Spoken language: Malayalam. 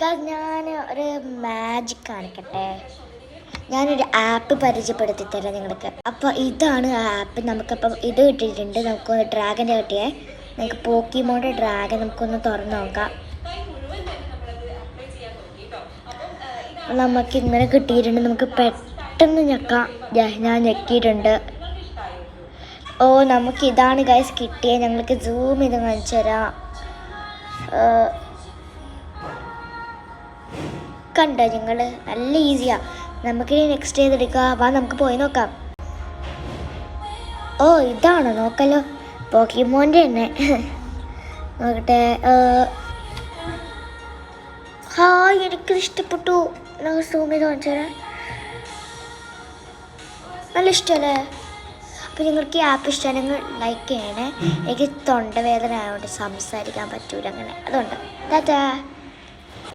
ഞാൻ ഒരു മാജിക് കാണിക്കട്ടെ. ഞാനൊരു ആപ്പ് പരിചയപ്പെടുത്തി തരാം നിങ്ങൾക്ക്. അപ്പോൾ ഇതാണ് ആ ആപ്പ്. നമുക്കപ്പം ഇത് കിട്ടിയിട്ടുണ്ട്. നമുക്കൊന്ന് ഡ്രാഗൻ്റെ കിട്ടിയേ. നമുക്ക് പോക്കിമോൻ്റെ ഡ്രാഗൺ നമുക്കൊന്ന് തുറന്ന് നോക്കാം. നമുക്ക് ഇങ്ങനെ കിട്ടിയിട്ടുണ്ട്. നമുക്ക് പെട്ടെന്ന് ഞെക്കാം. ഞാൻ ഞെക്കിയിട്ടുണ്ട്. ഓ നമുക്കിതാണ് ഗൈസ് കിട്ടിയത്. ഞങ്ങൾക്ക് സൂം ചെയ്ത് കാണിച്ചു തരാം. കണ്ടോ നിങ്ങൾ? നല്ല ഈസിയാണ്. നമുക്ക് നെക്സ്റ്റ് ചെയ്തെടുക്കാം. വാ നമുക്ക് പോയി നോക്കാം. ഓ ഇതാണോ? നോക്കല്ലോ, പോക്കിമോൻ്റെ തന്നെ. നോക്കട്ടെ. ഹായ്, എനിക്കിത് ഇഷ്ടപ്പെട്ടു. നമുക്ക് സൂം ചെയ്ത് കാണിച്ചു തരാം. നല്ല ഇഷ്ടമല്ലേ? അപ്പോൾ നിങ്ങൾക്ക് ഈ ആപ്പ് ഇഷ്ടമാണെങ്കിൽ ലൈക്ക് ചെയ്യണേ. എനിക്ക് തൊണ്ടവേദന ആയതുകൊണ്ട് സംസാരിക്കാൻ പറ്റൂല അങ്ങനെ. അതുകൊണ്ട് ടാറ്റാ.